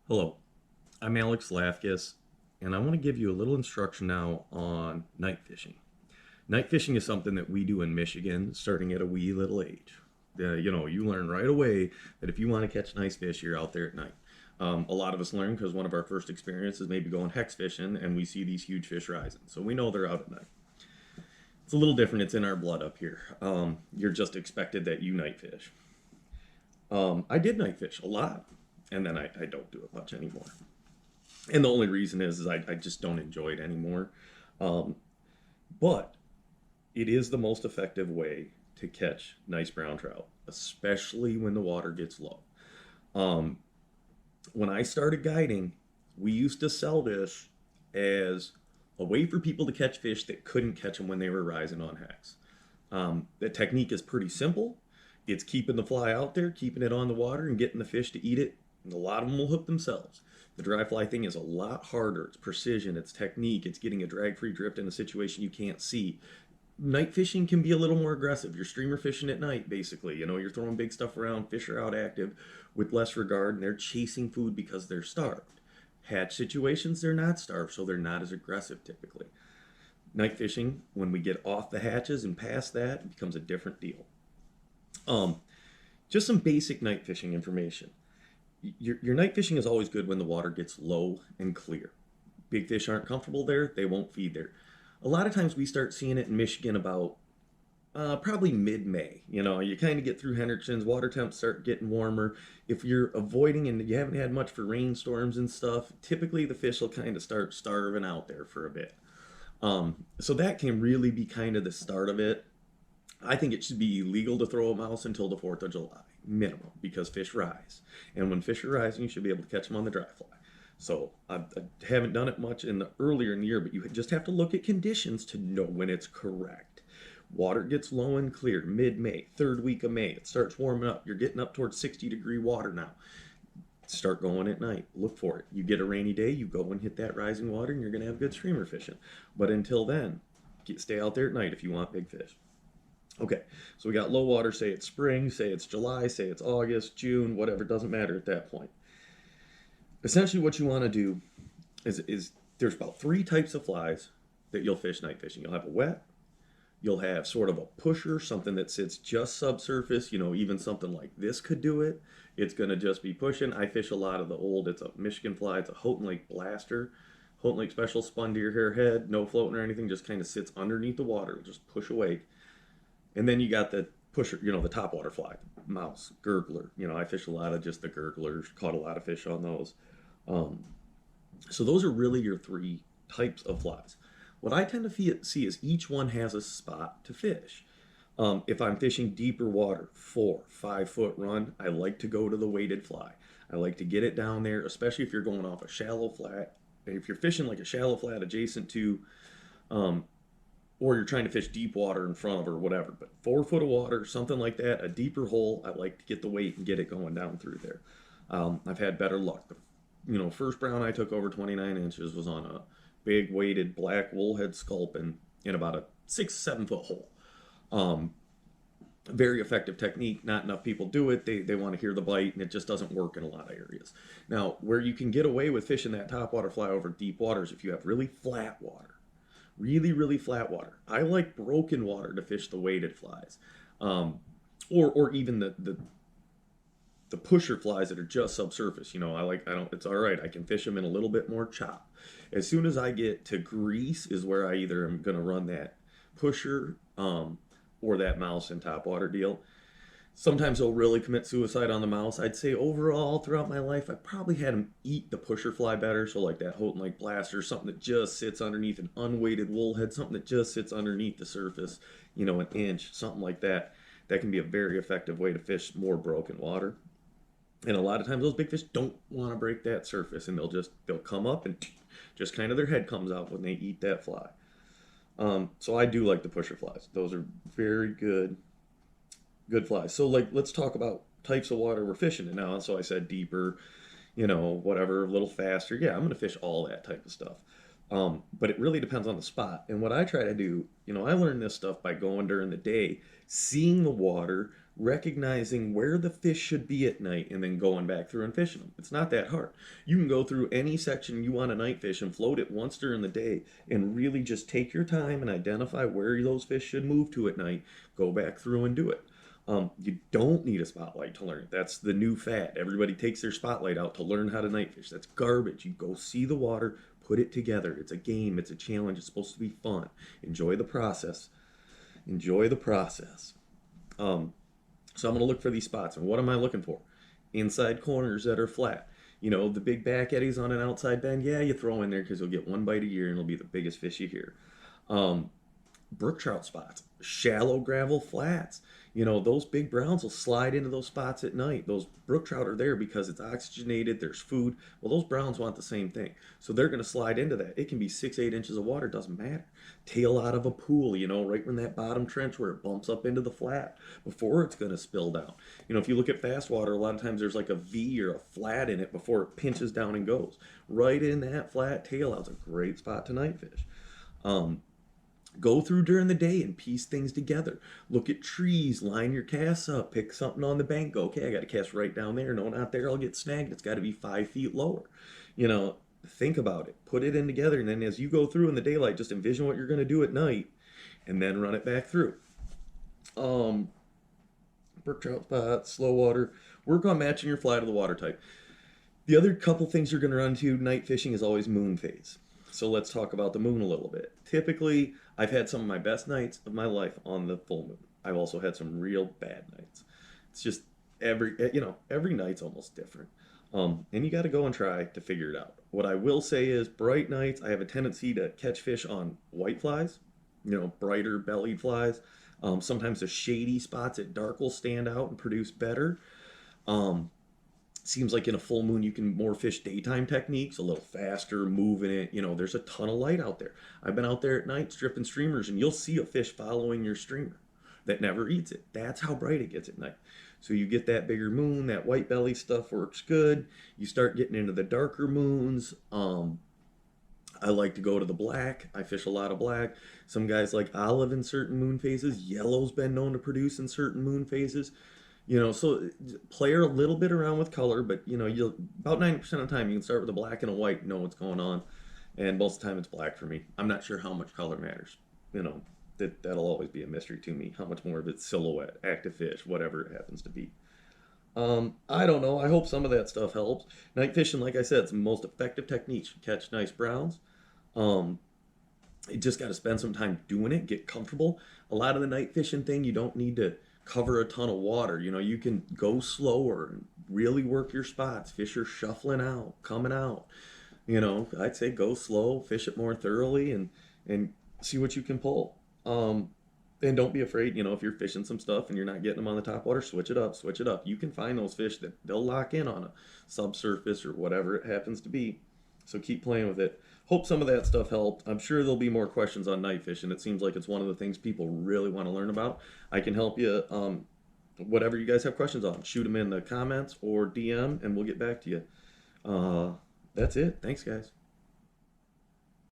Hello, I'm Alex Lafkis, and I want to give you a little instruction now on night fishing. Night fishing is something that we do in Michigan starting at a wee little age. You learn right away that if you want to catch nice fish, you're out there at night. A lot of us learn because one of our first experiences maybe going hex fishing and we see these huge fish rising. So we know they're out at night. It's a little different, it's in our blood up here. You're just expected that you night fish. I did night fish a lot, and then I don't do it much anymore. And the only reason is I just don't enjoy it anymore. Um, but it is the most effective way to catch nice brown trout, especially when the water gets low. Um, when I started guiding, we used to sell this as a way for people to catch fish that couldn't catch them when they were rising on hex. The technique is pretty simple. It's keeping the fly out there, keeping it on the water, and getting the fish to eat it. And a lot of them will hook themselves. The dry fly thing is a lot harder. It's precision, it's technique, it's getting a drag-free drift in a situation you can't see. Night fishing can be a little more aggressive. You're streamer fishing at night, basically. You're throwing big stuff around, fish are out active with less regard, and they're chasing food because they're starved. Hatch situations, they're not starved, so they're not as aggressive typically. Night fishing, when we get off the hatches and past that, it becomes a different deal. Um, just some basic night fishing information. Your night fishing is always good when the water gets low and clear. Big fish aren't comfortable there, they won't feed there. A lot of times we start seeing it in Michigan about probably mid-May. You kind of get through Hendrickson's, water temps start getting warmer. If you're avoiding and you haven't had much for rainstorms and stuff, typically the fish will kind of start starving out there for a bit. So that can really be kind of the start of it. I think it should be illegal to throw a mouse until the 4th of July, minimum, because fish rise. And when fish are rising, you should be able to catch them on the dry fly. So I haven't done it much in the earlier in the year, but you just have to look at conditions to know when it's correct. Water gets low and clear mid-May, third week of May. It starts warming up. You're getting up towards 60-degree water now. Start going at night. Look for it. You get a rainy day, you go and hit that rising water, and you're going to have good streamer fishing. But until then, stay out there at night if you want big fish. Okay, so we got low water, say it's spring, say it's July, say it's August, June, whatever, it doesn't matter at that point. Essentially what you want to do is there's about three types of flies that you'll fish night fishing. You'll have a wet, you'll have sort of a pusher, something that sits just subsurface, even something like this could do it. It's going to just be pushing. I fish a lot of the old, it's a Michigan fly, it's a Houghton Lake Blaster, Houghton Lake Special spun deer hair head, no floating or anything, just kind of sits underneath the water, it'll just push away. And then you got the pusher, the topwater fly, mouse, gurgler. I fish a lot of just the gurglers, caught a lot of fish on those. Um, so those are really your three types of flies. What I tend to see is each one has a spot to fish. If I'm fishing deeper water, 4, 5 foot run, I like to go to the weighted fly. I like to get it down there, especially if you're going off a shallow flat. If you're fishing like a shallow flat adjacent to um, or you're trying to fish deep water in front of or whatever. But 4 foot of water, something like that, a deeper hole, I like to get the weight and get it going down through there. I've had better luck. First brown I took over 29 inches was on a big weighted black woolhead sculpin in about a 6, 7 foot hole. Um, Very effective technique. Not enough people do it. They want to hear the bite, and it just doesn't work in a lot of areas. Now, where you can get away with fishing that topwater fly over deep waters if you have really flat water. Really, really flat water. I like broken water to fish the weighted flies, or even the pusher flies that are just subsurface. I don't. It's all right. I can fish them in a little bit more chop. As soon as I get to grease, is where I either am going to run that pusher or that mouse and topwater deal. Sometimes they'll really commit suicide on the mouse. I'd say overall throughout my life, I probably had them eat the pusher fly better. So like that Houghton Lake Blaster, something that just sits underneath an unweighted woolhead, something that just sits underneath the surface, an inch, something like that. That can be a very effective way to fish more broken water. And a lot of times those big fish don't want to break that surface, and they'll come up and just kind of their head comes out when they eat that fly. So I do like the pusher flies. Those are very good flies. So like let's talk about types of water we're fishing in now. So I said deeper, whatever, a little faster. Yeah, I'm gonna fish all that type of stuff. But it really depends on the spot. And what I try to do, I learned this stuff by going during the day, seeing the water, recognizing where the fish should be at night, and then going back through and fishing them. It's not that hard. You can go through any section you want to night fish and float it once during the day and really just take your time and identify where those fish should move to at night, go back through and do it. You don't need a spotlight to learn it. That's the new fad. Everybody takes their spotlight out to learn how to night fish. That's garbage. You go see the water, put it together. It's a game, it's a challenge, it's supposed to be fun. Enjoy the process. Enjoy the process. So I'm going to look for these spots. And what am I looking for? Inside corners that are flat. The big back eddies on an outside bend, yeah, you throw in there because you'll get one bite a year and it'll be the biggest fish you hear. Brook trout spots, shallow gravel flats. Those big browns will slide into those spots at night. Those brook trout are there because it's oxygenated, there's food. Well, those browns want the same thing. So they're going to slide into that. It can be 6, 8 inches of water, doesn't matter. Tail out of a pool, right in that bottom trench where it bumps up into the flat before it's going to spill down. If you look at fast water, a lot of times there's like a V or a flat in it before it pinches down and goes. Right in that flat tail out's a great spot to night fish. Go through during the day and piece things together. Look at trees, line your casts up, pick something on the bank, go, okay, I got to cast right down there. No, not there, I'll get snagged. It's got to be 5 feet lower. Think about it, put it in together, and then as you go through in the daylight, just envision what you're going to do at night and then run it back through. Brook trout spot, slow water. Work on matching your fly to the water type. The other couple things you're going to run into night fishing is always moon phase. So let's talk about the moon a little bit. Typically, I've had some of my best nights of my life on the full moon. I've also had some real bad nights. It's just every night's almost different. And you got to go and try to figure it out. What I will say is bright nights, I have a tendency to catch fish on white flies, brighter bellied flies. Sometimes the shady spots at dark will stand out and produce better. Seems like in a full moon you can more fish daytime techniques, a little faster, moving it. There's a ton of light out there. I've been out there at night stripping streamers, and you'll see a fish following your streamer that never eats it. That's how bright it gets at night. So you get that bigger moon, that white belly stuff works good. You start getting into the darker moons. I like to go to the black. I fish a lot of black. Some guys like olive in certain moon phases. Yellow's been known to produce in certain moon phases. So play a little bit around with color, but you'll about 90% of the time you can start with a black and a white, know what's going on, and most of the time it's black for me. I'm not sure how much color matters. That'll always be a mystery to me. How much more of it's silhouette, active fish, whatever it happens to be. I don't know. I hope some of that stuff helps. Night fishing, like I said, it's the most effective technique to catch nice browns. You just got to spend some time doing it, get comfortable. A lot of the night fishing thing, you don't need to cover a ton of water. You can go slower and really work your spots. Fish are shuffling out, coming out. I'd say go slow, fish it more thoroughly, and see what you can pull. And don't be afraid, if you're fishing some stuff and you're not getting them on the top water, switch it up, switch it up. You can find those fish that they'll lock in on a subsurface or whatever it happens to be. So keep playing with it. Hope some of that stuff helped. I'm sure there'll be more questions on night fishing. It seems like it's one of the things people really want to learn about. I can help you. Whatever you guys have questions on, shoot them in the comments or DM, and we'll get back to you. That's it. Thanks, guys.